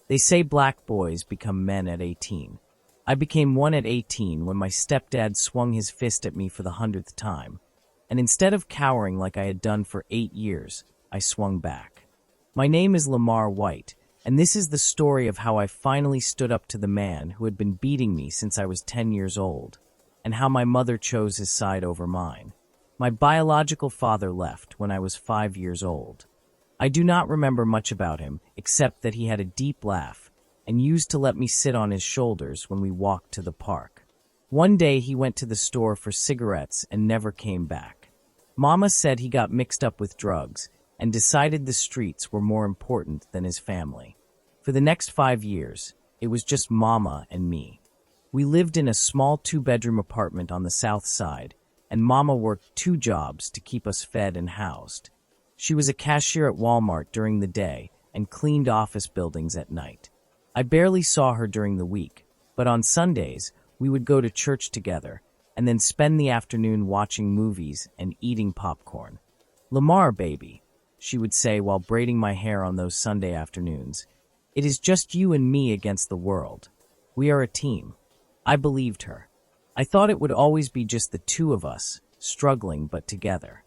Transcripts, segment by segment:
They say black boys become men at 18. I became one at 18 when my stepdad swung his fist at me for the 100th time. And instead of cowering like I had done for 8 years, I swung back. My name is Lamar White, and this is the story of how I finally stood up to the man who had been beating me since I was 10 years old, and how my mother chose his side over mine. My biological father left when I was 5 years old. I do not remember much about him, except that he had a deep laugh and used to let me sit on his shoulders when we walked to the park. One day he went to the store for cigarettes and never came back. Mama said he got mixed up with drugs and decided the streets were more important than his family. For the next 5 years, it was just Mama and me. We lived in a small 2-bedroom apartment on the south side, and Mama worked 2 jobs to keep us fed and housed. She was a cashier at Walmart during the day and cleaned office buildings at night. I barely saw her during the week, but on Sundays, we would go to church together and then spend the afternoon watching movies and eating popcorn. "Lamar, baby," she would say while braiding my hair on those Sunday afternoons, "it is just you and me against the world. We are a team." I believed her. I thought it would always be just the 2 of us, struggling but together.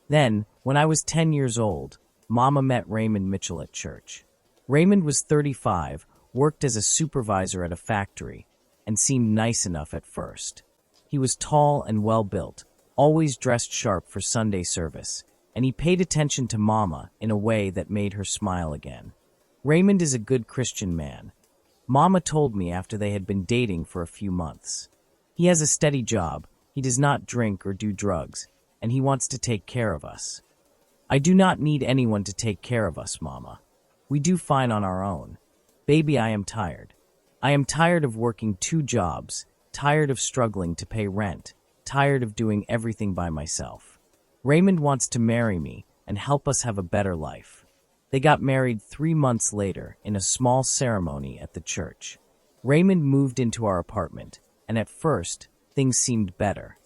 Then, when I was 10 years old, Mama met Raymond Mitchell at church. Raymond was 35, worked as a supervisor at a factory, and seemed nice enough at first. He was tall and well-built, always dressed sharp for Sunday service, and he paid attention to Mama in a way that made her smile again. Raymond is a good Christian man. Mama told me after they had been dating for a few months. He has a steady job, he does not drink or do drugs, and he wants to take care of us. I do not need anyone to take care of us, Mama. We do fine on our own. Baby, I am tired. I am tired of working 2 jobs, tired of struggling to pay rent, tired of doing everything by myself. Raymond wants to marry me and help us have a better life. They got married 3 months later in a small ceremony at the church. Raymond moved into our apartment, and at first, things seemed better.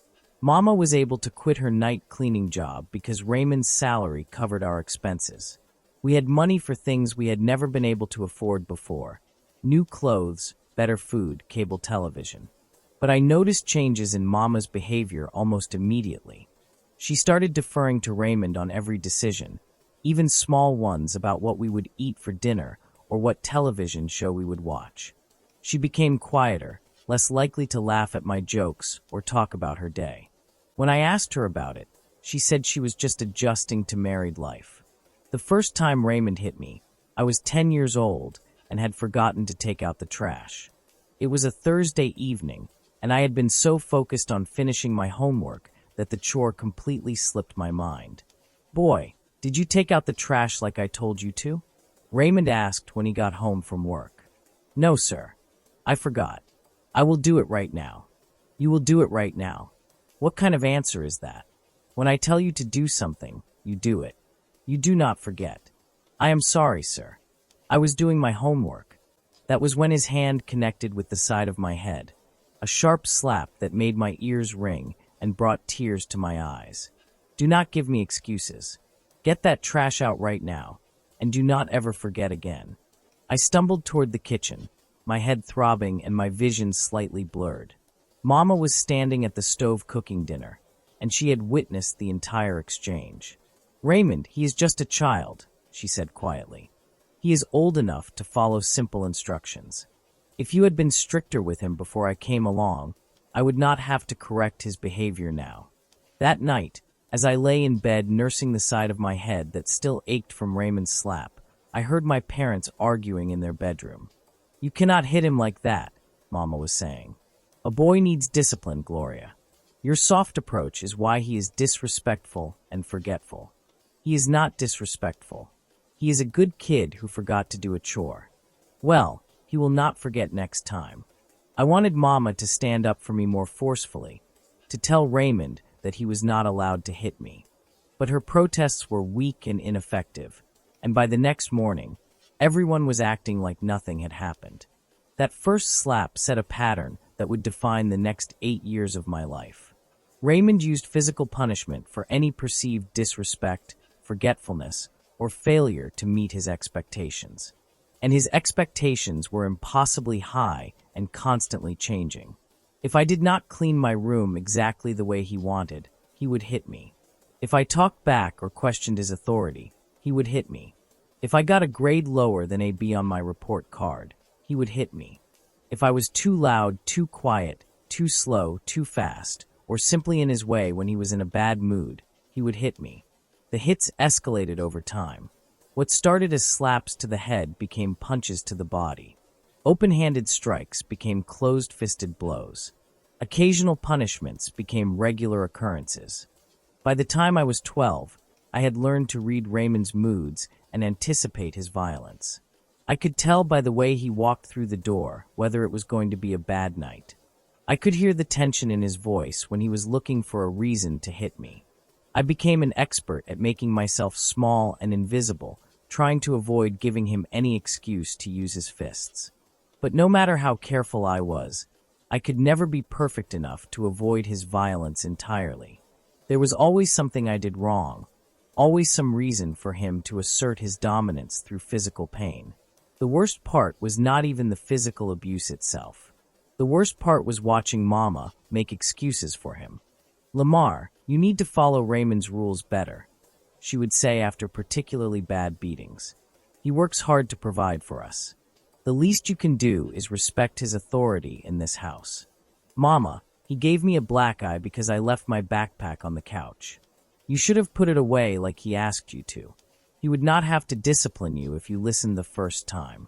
Mama was able to quit her night cleaning job because Raymond's salary covered our expenses. We had money for things we had never been able to afford before: new clothes, better food, cable television. But I noticed changes in Mama's behavior almost immediately. She started deferring to Raymond on every decision, even small ones about what we would eat for dinner or what television show we would watch. She became quieter, less likely to laugh at my jokes or talk about her day. When I asked her about it, she said she was just adjusting to married life. The first time Raymond hit me, I was 10 years old and had forgotten to take out the trash. It was a Thursday evening, and I had been so focused on finishing my homework that the chore completely slipped my mind. "Boy, did you take out the trash like I told you to?" Raymond asked when he got home from work. "No, sir. I forgot. I will do it right now." "You will do it right now? What kind of answer is that? When I tell you to do something, you do it. You do not forget." "I am sorry, sir. I was doing my homework." That was when his hand connected with the side of my head, a sharp slap that made my ears ring and brought tears to my eyes. "Do not give me excuses. Get that trash out right now, and do not ever forget again." I stumbled toward the kitchen, my head throbbing and my vision slightly blurred. Mama was standing at the stove cooking dinner, and she had witnessed the entire exchange. "Raymond, he is just a child," she said quietly. "He is old enough to follow simple instructions. If you had been stricter with him before I came along, I would not have to correct his behavior now." That night, as I lay in bed nursing the side of my head that still ached from Raymond's slap, I heard my parents arguing in their bedroom. "You cannot hit him like that," Mama was saying. "A boy needs discipline, Gloria. Your soft approach is why he is disrespectful and forgetful." "He is not disrespectful. He is a good kid who forgot to do a chore." "Well, he will not forget next time." I wanted Mama to stand up for me more forcefully, to tell Raymond that he was not allowed to hit me. But her protests were weak and ineffective, and by the next morning, everyone was acting like nothing had happened. That first slap set a pattern that would define the next 8 years of my life. Raymond used physical punishment for any perceived disrespect, forgetfulness, or failure to meet his expectations. and his expectations were impossibly high and constantly changing. If I did not clean my room exactly the way he wanted, he would hit me. If I talked back or questioned his authority, he would hit me. If I got a grade lower than a B on my report card, he would hit me. If I was too loud, too quiet, too slow, too fast, or simply in his way when he was in a bad mood, he would hit me. The hits escalated over time. What started as slaps to the head became punches to the body. Open-handed strikes became closed-fisted blows. Occasional punishments became regular occurrences. By the time I was 12, I had learned to read Raymond's moods and anticipate his violence. I could tell by the way he walked through the door whether it was going to be a bad night. I could hear the tension in his voice when he was looking for a reason to hit me. I became an expert at making myself small and invisible, trying to avoid giving him any excuse to use his fists. But no matter how careful I was, I could never be perfect enough to avoid his violence entirely. There was always something I did wrong, always some reason for him to assert his dominance through physical pain. The worst part was not even the physical abuse itself. The worst part was watching Mama make excuses for him. "Lamar, you need to follow Raymond's rules better," she would say after particularly bad beatings. "He works hard to provide for us. The least you can do is respect his authority in this house. Mama, he gave me a black eye because I left my backpack on the couch. You should have put it away like he asked you to. He would not have to discipline you if you listened the first time.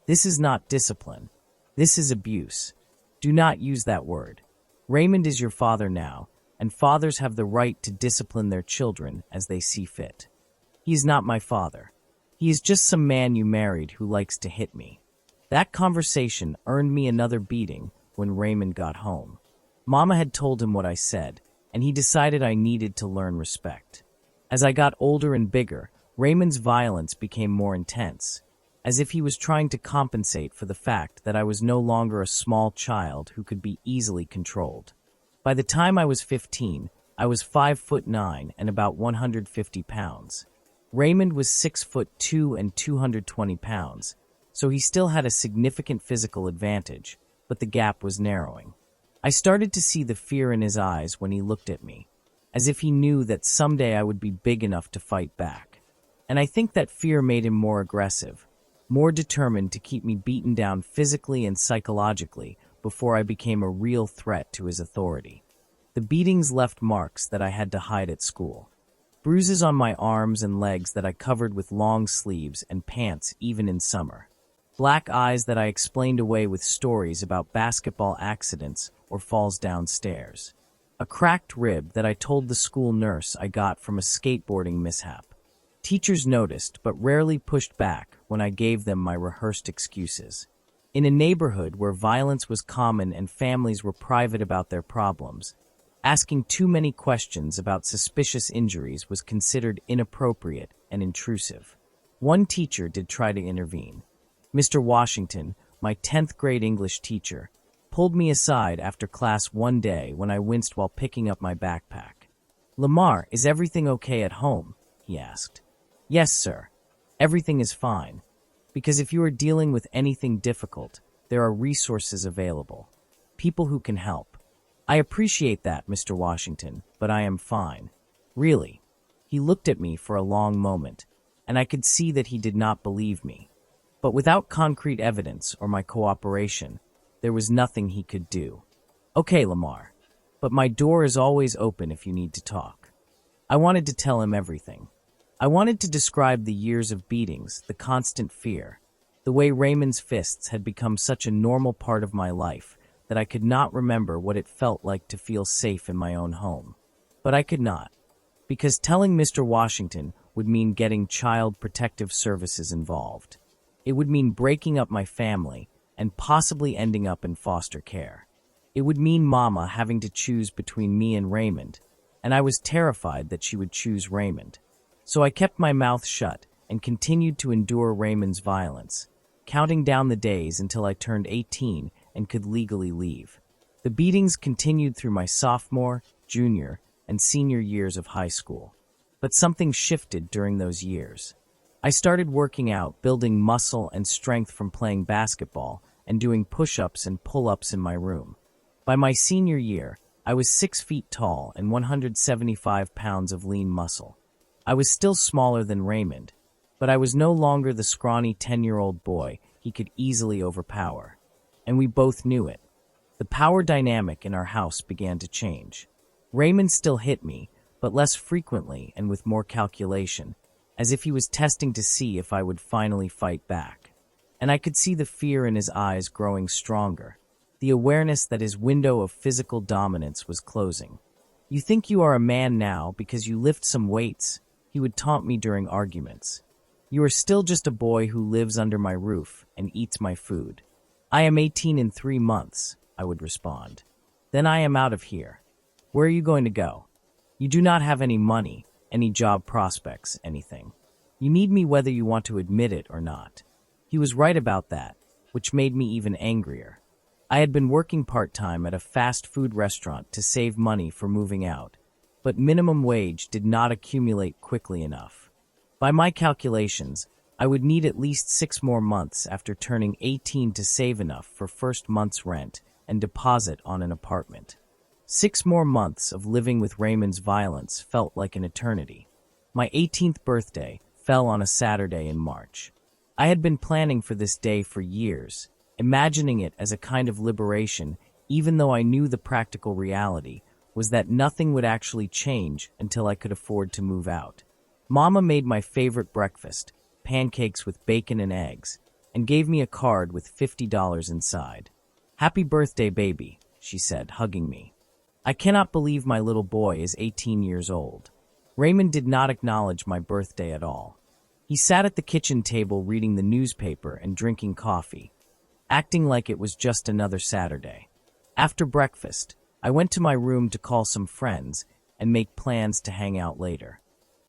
This is not discipline. This is abuse. Do not use that word. Raymond is your father now, and fathers have the right to discipline their children as they see fit. He is not my father. He is just some man you married who likes to hit me." That conversation earned me another beating when Raymond got home. Mama had told him what I said, and he decided I needed to learn respect. As I got older and bigger, Raymond's violence became more intense, as if he was trying to compensate for the fact that I was no longer a small child who could be easily controlled. By the time I was 15, I was 5'9" and about 150 pounds. Raymond was 6'2" and 220 pounds, so he still had a significant physical advantage, but the gap was narrowing. I started to see the fear in his eyes when he looked at me, as if he knew that someday I would be big enough to fight back. And I think that fear made him more aggressive, more determined to keep me beaten down physically and psychologically before I became a real threat to his authority. The beatings left marks that I had to hide at school. Bruises on my arms and legs that I covered with long sleeves and pants even in summer. Black eyes that I explained away with stories about basketball accidents or falls downstairs. A cracked rib that I told the school nurse I got from a skateboarding mishap. Teachers noticed but rarely pushed back when I gave them my rehearsed excuses. In a neighborhood where violence was common and families were private about their problems, asking too many questions about suspicious injuries was considered inappropriate and intrusive. One teacher did try to intervene. Mr. Washington, my 10th grade English teacher, pulled me aside after class one day when I winced while picking up my backpack. "Lamar, is everything okay at home?" he asked. "Yes, sir. Everything is fine. Because if you are dealing with anything difficult, there are resources available. People who can help." "I appreciate that, Mr. Washington, but I am fine. Really." He looked at me for a long moment, and I could see that he did not believe me. But without concrete evidence or my cooperation, there was nothing he could do. "Okay, Lamar, but my door is always open if you need to talk." I wanted to tell him everything. I wanted to describe the years of beatings, the constant fear, the way Raymond's fists had become such a normal part of my life that I could not remember what it felt like to feel safe in my own home. But I could not, because telling Mr. Washington would mean getting Child Protective Services involved. It would mean breaking up my family and possibly ending up in foster care. It would mean Mama having to choose between me and Raymond, and I was terrified that she would choose Raymond. So I kept my mouth shut and continued to endure Raymond's violence, counting down the days until I turned 18 and could legally leave. The beatings continued through my sophomore, junior, and senior years of high school. But something shifted during those years. I started working out, building muscle and strength from playing basketball and doing push-ups and pull-ups in my room. By my senior year, I was 6 feet tall and 175 pounds of lean muscle. I was still smaller than Raymond, but I was no longer the scrawny 10-year-old boy he could easily overpower. And we both knew it. The power dynamic in our house began to change. Raymond still hit me, but less frequently and with more calculation, as if he was testing to see if I would finally fight back. And I could see the fear in his eyes growing stronger, the awareness that his window of physical dominance was closing. "You think you are a man now because you lift some weights," he would taunt me during arguments. "You are still just a boy who lives under my roof and eats my food." "I am 18 in 3 months, I would respond. "Then I am out of here." "Where are you going to go? You do not have any money, any job prospects, anything. You need me whether you want to admit it or not." He was right about that, which made me even angrier. I had been working part-time at a fast food restaurant to save money for moving out, but minimum wage did not accumulate quickly enough. By my calculations, I would need at least 6 more months after turning 18 to save enough for first month's rent and deposit on an apartment. 6 more months of living with Raymond's violence felt like an eternity. My 18th birthday fell on a Saturday in March. I had been planning for this day for years, imagining it as a kind of liberation, even though I knew the practical reality was that nothing would actually change until I could afford to move out. Mama made my favorite breakfast, pancakes with bacon and eggs, and gave me a card with $50 inside. "Happy birthday, baby," she said, hugging me. I cannot believe my little boy is 18 years old. Raymond did not acknowledge my birthday at all. He sat at the kitchen table reading the newspaper and drinking coffee, acting like it was just another Saturday. After breakfast, I went to my room to call some friends and make plans to hang out later.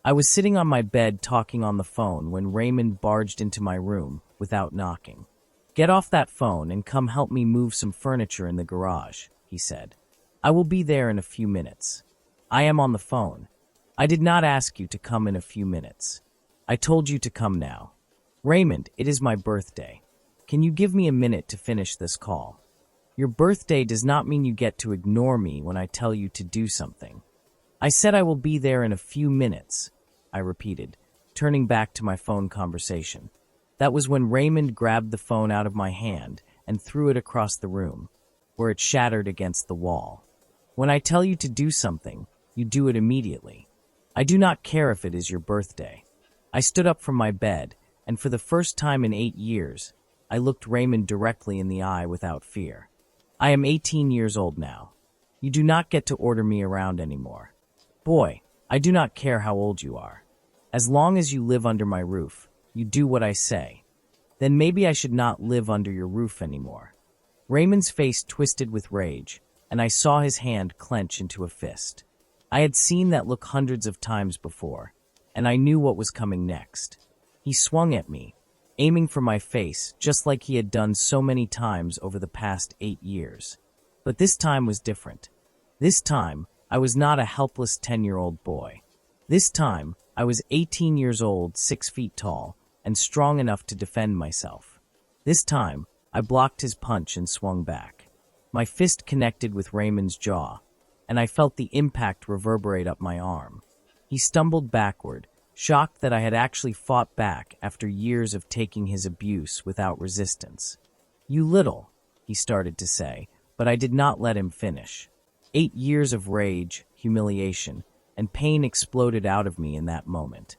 I was sitting on my bed talking on the phone when Raymond barged into my room without knocking. "Get off that phone and come help me move some furniture in the garage," he said. "I will be there in a few minutes." "I am on the phone. I did not ask you to come in a few minutes. I told you to come now." "Raymond, it is my birthday. Can you give me a minute to finish this call?" "Your birthday does not mean you get to ignore me when I tell you to do something." "I said I will be there in a few minutes," I repeated, turning back to my phone conversation. That was when Raymond grabbed the phone out of my hand and threw it across the room, where it shattered against the wall. "When I tell you to do something, you do it immediately. I do not care if it is your birthday." I stood up from my bed, and for the first time in 8 years, I looked Raymond directly in the eye without fear. "I am 18 years old now. You do not get to order me around anymore. Boy, I do not care how old you are. As long as you live under my roof, you do what I say. Then maybe I should not live under your roof anymore." Raymond's face twisted with rage, and I saw his hand clench into a fist. I had seen that look hundreds of times before, and I knew what was coming next. He swung at me, aiming for my face just like he had done so many times over the past 8 years. But this time was different. This time, I was not a helpless 10-year-old boy. This time, I was 18 years old, 6 feet tall, and strong enough to defend myself. This time, I blocked his punch and swung back. My fist connected with Raymond's jaw, and I felt the impact reverberate up my arm. He stumbled backward, shocked that I had actually fought back after years of taking his abuse without resistance. "You little," he started to say, but I did not let him finish. 8 years of rage, humiliation, and pain exploded out of me in that moment.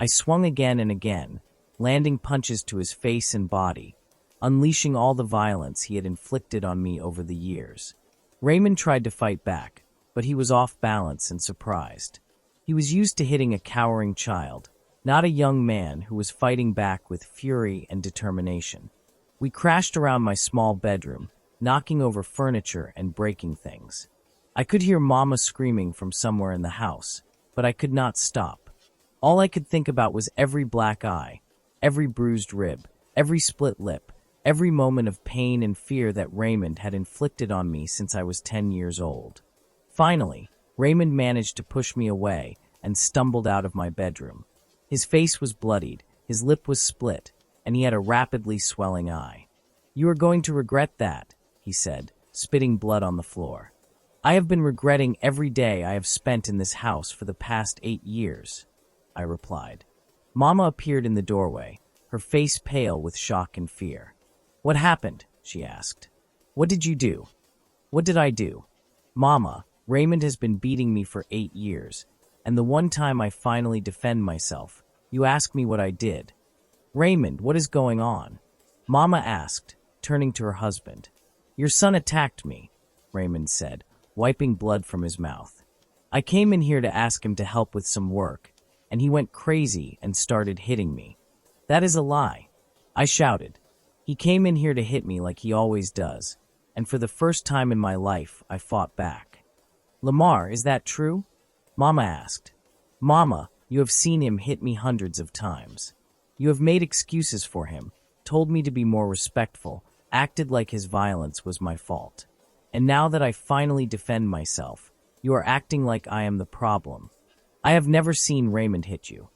I swung again and again, landing punches to his face and body, unleashing all the violence he had inflicted on me over the years. Raymond tried to fight back, but he was off balance and surprised. He was used to hitting a cowering child, not a young man who was fighting back with fury and determination. We crashed around my small bedroom, knocking over furniture and breaking things. I could hear Mama screaming from somewhere in the house, but I could not stop. All I could think about was every black eye, every bruised rib, every split lip, every moment of pain and fear that Raymond had inflicted on me since I was 10 years old. Finally, Raymond managed to push me away and stumbled out of my bedroom. His face was bloodied, His lip was split, and he had a rapidly swelling eye. "You are going to regret that," he said, spitting blood on the floor. "I have been regretting every day I have spent in this house for the past 8 years," I replied. Mama appeared in the doorway, her face pale with shock and fear. "What happened?" she asked. "What did you do?" "What did I do?" "Mama, Raymond has been beating me for 8 years, and the one time I finally defend myself, you ask me what I did." "Raymond, what is going on?" Mama asked, turning to her husband. "Your son attacked me," Raymond said, wiping blood from his mouth. "I came in here to ask him to help with some work, and he went crazy and started hitting me." "That is a lie," I shouted. "He came in here to hit me like he always does, and for the first time in my life, I fought back." "Lamar, is that true?" Mama asked. "Mama, you have seen him hit me hundreds of times. You have made excuses for him, told me to be more respectful, acted like his violence was my fault. And now that I finally defend myself, you are acting like I am the problem. I have never seen Raymond hit you.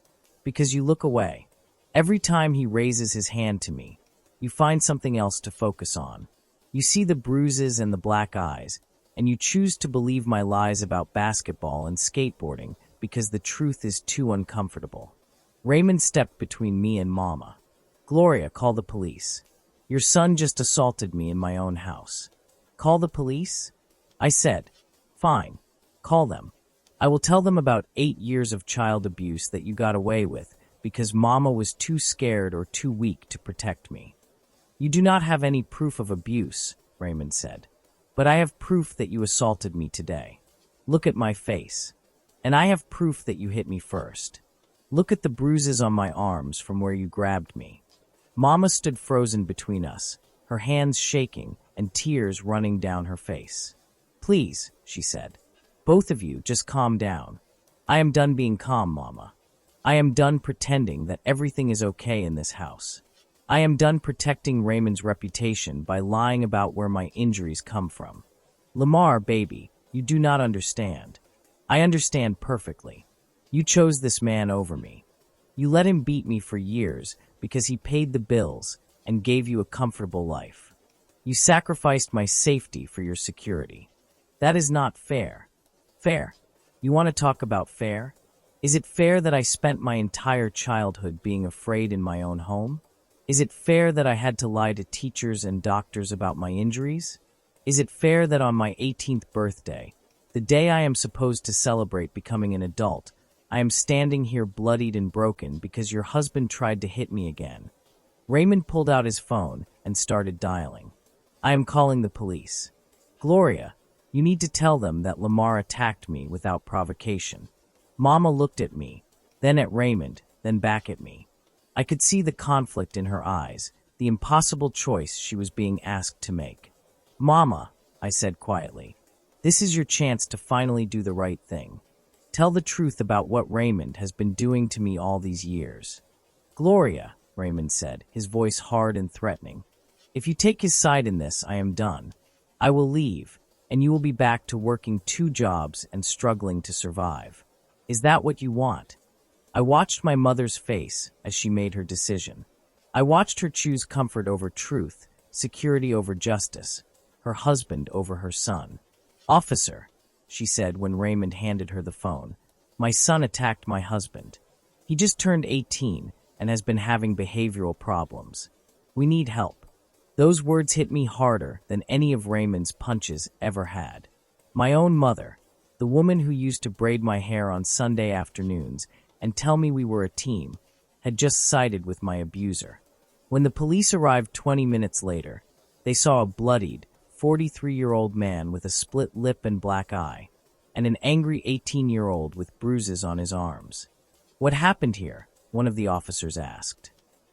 Because you look away. Every time he raises his hand to me, you find something else to focus on. You see the bruises and the black eyes, and you choose to believe my lies about basketball and skateboarding because the truth is too uncomfortable." Raymond stepped between me and Mama. "Gloria, call the police. Your son just assaulted me in my own house." "Call the police?" I said. "Fine. Call them. I will tell them about 8 years of child abuse that you got away with because Mama was too scared or too weak to protect me." "You do not have any proof of abuse," Raymond said. "But I have proof that you assaulted me today. Look at my face. And I have proof that you hit me first. Look at the bruises on my arms from where you grabbed me." Mama stood frozen between us, her hands shaking and tears running down her face. "Please," she said. "Both of you, just calm down. I am done being calm, Mama. I am done pretending that everything is okay in this house. I am done protecting Raymond's reputation by lying about where my injuries come from. Lamar, baby, you do not understand. I understand perfectly. You chose this man over me. You let him beat me for years because he paid the bills and gave you a comfortable life. You sacrificed my safety for your security. That is not fair." "Fair? You want to talk about fair? Is it fair that I spent my entire childhood being afraid in my own home? Is it fair that I had to lie to teachers and doctors about my injuries? Is it fair that on my 18th birthday, the day I am supposed to celebrate becoming an adult, I am standing here bloodied and broken because your husband tried to hit me again?" Raymond pulled out his phone and started dialing. "I am calling the police. Gloria, you need to tell them that Lamar attacked me without provocation." Mama looked at me, then at Raymond, then back at me. I could see the conflict in her eyes, the impossible choice she was being asked to make. "Mama," I said quietly, "this is your chance to finally do the right thing. Tell the truth about what Raymond has been doing to me all these years." "Gloria," Raymond said, his voice hard and threatening, "if you take his side in this, I am done. I will leave, and you will be back to working 2 jobs and struggling to survive. Is that what you want?" I watched my mother's face as she made her decision. I watched her choose comfort over truth, security over justice, her husband over her son. "Officer," she said when Raymond handed her the phone, "my son attacked my husband. He just turned 18 and has been having behavioral problems. We need help." Those words hit me harder than any of Raymond's punches ever had. My own mother, the woman who used to braid my hair on Sunday afternoons and tell me we were a team, had just sided with my abuser. When the police arrived 20 minutes later, they saw a bloodied, 43-year-old man with a split lip and black eye, and an angry 18-year-old with bruises on his arms. "What happened here?" one of the officers asked.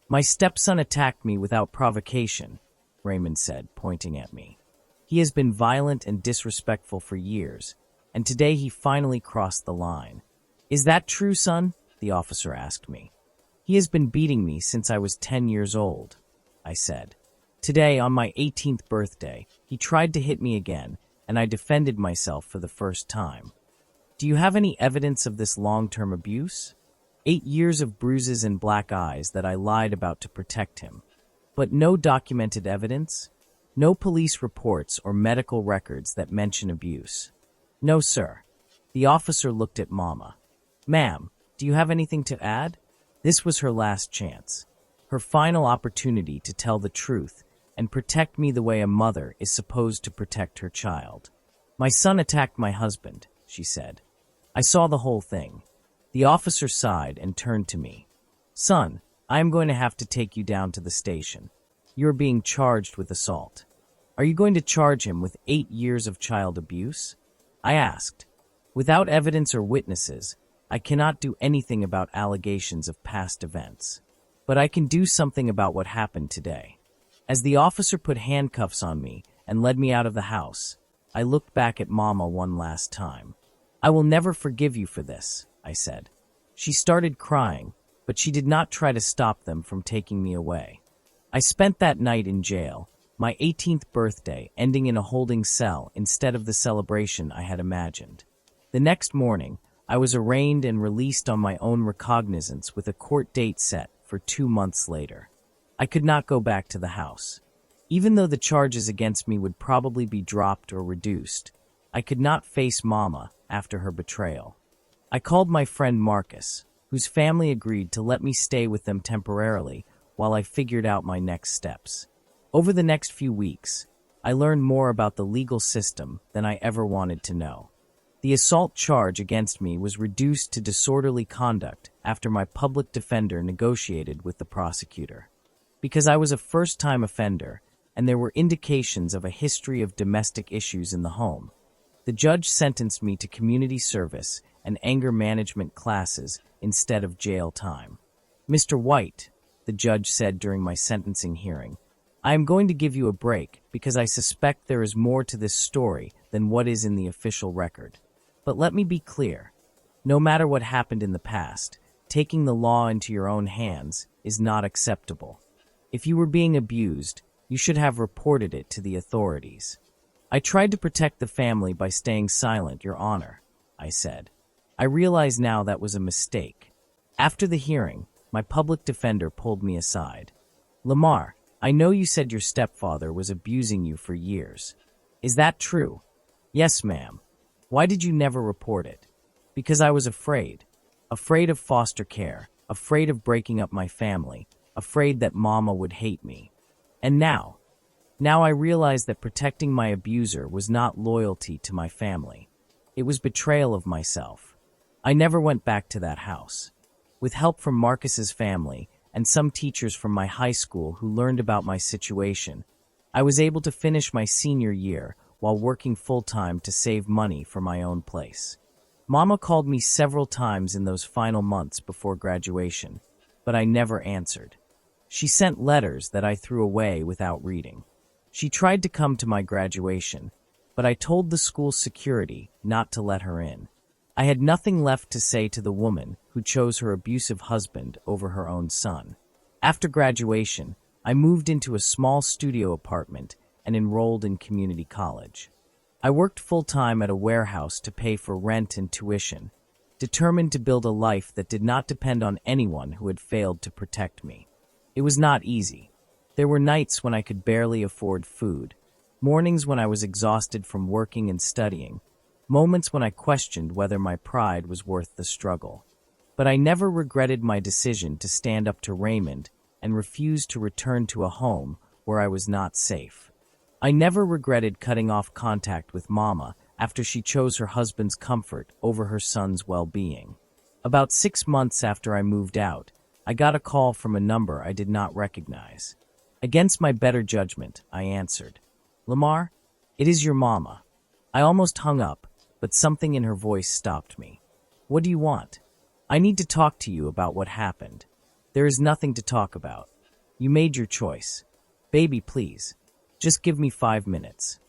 "My stepson attacked me without provocation," Raymond said, pointing at me. "He has been violent and disrespectful for years, and today he finally crossed the line." "Is that true, son?" the officer asked me. "He has been beating me since I was 10 years old," I said. "Today, on my 18th birthday, he tried to hit me again, and I defended myself for the first time." "Do you have any evidence of this long-term abuse?" 8 years of bruises and black eyes that I lied about to protect him. But no documented evidence? No police reports or medical records that mention abuse? No, sir. The officer looked at Mama. Ma'am, do you have anything to add? This was her last chance. Her final opportunity to tell the truth and protect me the way a mother is supposed to protect her child. My son attacked my husband, she said. I saw the whole thing. The officer sighed and turned to me. Son, I am going to have to take you down to the station. You are being charged with assault. Are you going to charge him with 8 years of child abuse? I asked. Without evidence or witnesses, I cannot do anything about allegations of past events. But I can do something about what happened today. As the officer put handcuffs on me and led me out of the house, I looked back at Mama one last time. I will never forgive you for this, I said. She started crying, but she did not try to stop them from taking me away. I spent that night in jail, my 18th birthday ending in a holding cell instead of the celebration I had imagined. The next morning, I was arraigned and released on my own recognizance with a court date set for 2 months later. I could not go back to the house. Even though the charges against me would probably be dropped or reduced, I could not face Mama after her betrayal. I called my friend Marcus, whose family agreed to let me stay with them temporarily while I figured out my next steps. Over the next few weeks, I learned more about the legal system than I ever wanted to know. The assault charge against me was reduced to disorderly conduct after my public defender negotiated with the prosecutor. Because I was a first-time offender and there were indications of a history of domestic issues in the home, the judge sentenced me to community service and anger management classes instead of jail time. Mr. White, the judge said during my sentencing hearing, I am going to give you a break because I suspect there is more to this story than what is in the official record. But let me be clear. No matter what happened in the past, taking the law into your own hands is not acceptable. If you were being abused, you should have reported it to the authorities. I tried to protect the family by staying silent, Your Honor, I said. I realize now that was a mistake. After the hearing, my public defender pulled me aside. Lamar, I know you said your stepfather was abusing you for years. Is that true? Yes, ma'am. Why did you never report it? Because I was afraid. Afraid of foster care, afraid of breaking up my family, afraid that Mama would hate me. And now I realize that protecting my abuser was not loyalty to my family. It was betrayal of myself. I never went back to that house. With help from Marcus's family and some teachers from my high school who learned about my situation, I was able to finish my senior year while working full-time to save money for my own place. Mama called me several times in those final months before graduation, but I never answered. She sent letters that I threw away without reading. She tried to come to my graduation, but I told the school security not to let her in. I had nothing left to say to the woman who chose her abusive husband over her own son. After graduation, I moved into a small studio apartment and enrolled in community college. I worked full-time at a warehouse to pay for rent and tuition, determined to build a life that did not depend on anyone who had failed to protect me. It was not easy. There were nights when I could barely afford food, mornings when I was exhausted from working and studying, moments when I questioned whether my pride was worth the struggle. But I never regretted my decision to stand up to Raymond and refuse to return to a home where I was not safe. I never regretted cutting off contact with Mama after she chose her husband's comfort over her son's well-being. About 6 months after I moved out, I got a call from a number I did not recognize. Against my better judgment, I answered. Lamar, it is your Mama. I almost hung up, but something in her voice stopped me. What do you want? I need to talk to you about what happened. There is nothing to talk about. You made your choice. Baby, please. Just give me 5 minutes.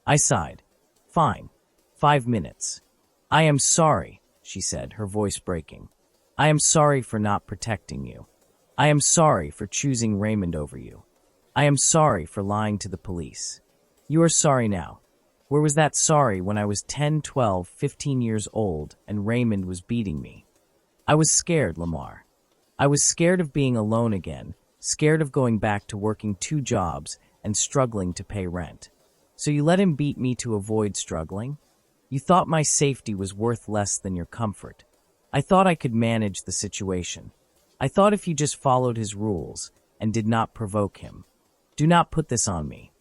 I sighed. Fine. 5 minutes. I am sorry, she said, her voice breaking. I am sorry for not protecting you. I am sorry for choosing Raymond over you. I am sorry for lying to the police. You are sorry now. Where was that sorry when I was 10, 12, 15 years old and Raymond was beating me? I was scared, Lamar. I was scared of being alone again, scared of going back to working 2 jobs and struggling to pay rent. So you let him beat me to avoid struggling? You thought my safety was worth less than your comfort. I thought I could manage the situation. I thought if you just followed his rules and did not provoke him. Do not put this on me.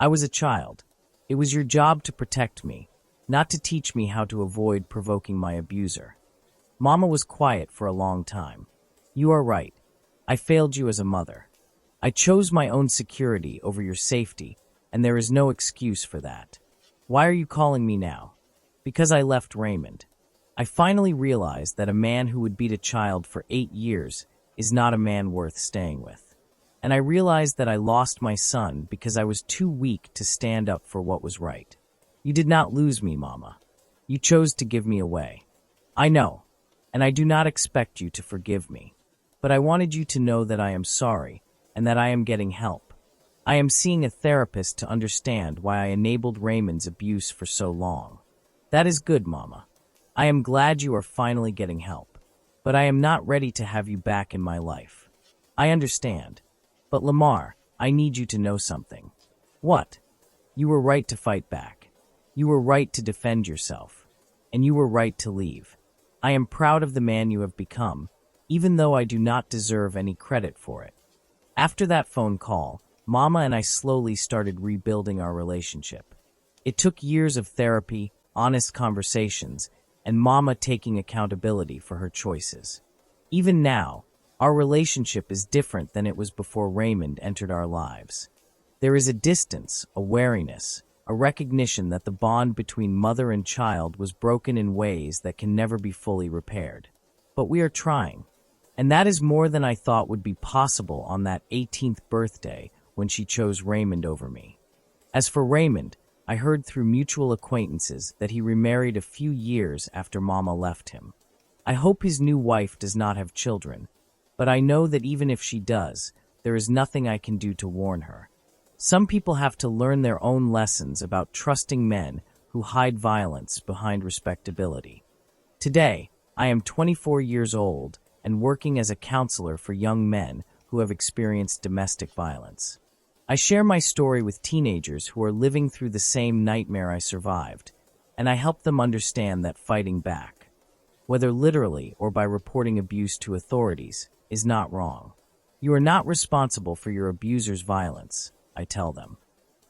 I was a child. It was your job to protect me, not to teach me how to avoid provoking my abuser. Mama was quiet for a long time. You are right. I failed you as a mother. I chose my own security over your safety, and there is no excuse for that. Why are you calling me now? Because I left Raymond. I finally realized that a man who would beat a child for 8 years is not a man worth staying with. And I realized that I lost my son because I was too weak to stand up for what was right. You did not lose me, Mama. You chose to give me away. I know, and I do not expect you to forgive me. But I wanted you to know that I am sorry and that I am getting help. I am seeing a therapist to understand why I enabled Raymond's abuse for so long. That is good, Mama. I am glad you are finally getting help. But I am not ready to have you back in my life. I understand. But Lamar, I need you to know something. What? You were right to fight back. You were right to defend yourself. And you were right to leave. I am proud of the man you have become, even though I do not deserve any credit for it. After that phone call, Mama and I slowly started rebuilding our relationship. It took years of therapy, honest conversations, and Mama taking accountability for her choices. Even now, our relationship is different than it was before Raymond entered our lives. There is a distance, a wariness, a recognition that the bond between mother and child was broken in ways that can never be fully repaired. But we are trying. And that is more than I thought would be possible on that 18th birthday when she chose Raymond over me. As for Raymond, I heard through mutual acquaintances that he remarried a few years after Mama left him. I hope his new wife does not have children, but I know that even if she does, there is nothing I can do to warn her. Some people have to learn their own lessons about trusting men who hide violence behind respectability. Today, I am 24 years old and working as a counselor for young men who have experienced domestic violence. I share my story with teenagers who are living through the same nightmare I survived, and I help them understand that fighting back, whether literally or by reporting abuse to authorities, is not wrong. You are not responsible for your abuser's violence, I tell them,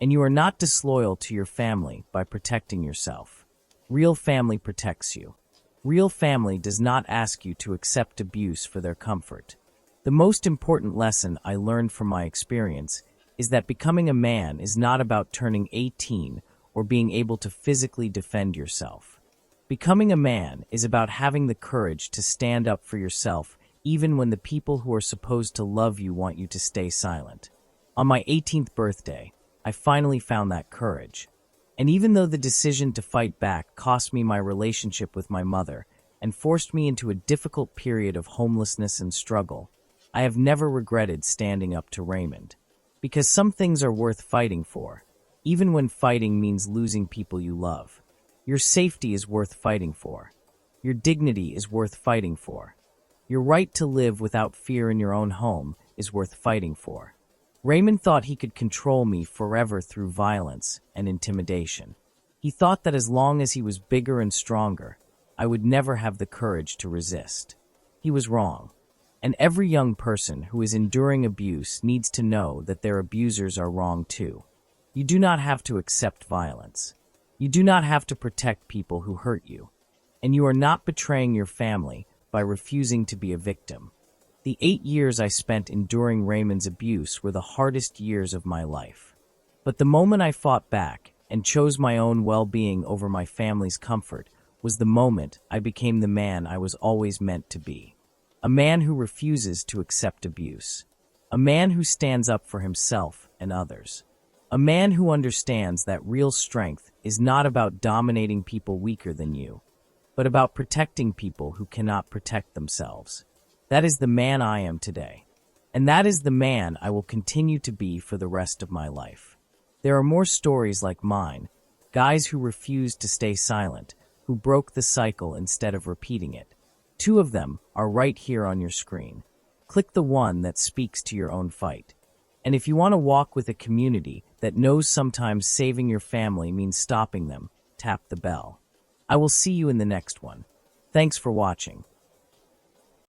and you are not disloyal to your family by protecting yourself. Real family protects you. Real family does not ask you to accept abuse for their comfort. The most important lesson I learned from my experience is that becoming a man is not about turning 18 or being able to physically defend yourself. Becoming a man is about having the courage to stand up for yourself even when the people who are supposed to love you want you to stay silent. On my 18th birthday, I finally found that courage. And even though the decision to fight back cost me my relationship with my mother and forced me into a difficult period of homelessness and struggle, I have never regretted standing up to Raymond. Because some things are worth fighting for, even when fighting means losing people you love. Your safety is worth fighting for. Your dignity is worth fighting for. Your right to live without fear in your own home is worth fighting for. Raymond thought he could control me forever through violence and intimidation. He thought that as long as he was bigger and stronger, I would never have the courage to resist. He was wrong. And every young person who is enduring abuse needs to know that their abusers are wrong too. You do not have to accept violence. You do not have to protect people who hurt you. And you are not betraying your family by refusing to be a victim. The 8 years I spent enduring Raymond's abuse were the hardest years of my life. But the moment I fought back and chose my own well-being over my family's comfort was the moment I became the man I was always meant to be. A man who refuses to accept abuse. A man who stands up for himself and others. A man who understands that real strength is not about dominating people weaker than you, but about protecting people who cannot protect themselves. That is the man I am today. And that is the man I will continue to be for the rest of my life. There are more stories like mine, guys who refused to stay silent, who broke the cycle instead of repeating it. Two of them are right here on your screen. Click the one that speaks to your own fight. And if you want to walk with a community that knows sometimes saving your family means stopping them, tap the bell. I will see you in the next one. Thanks for watching.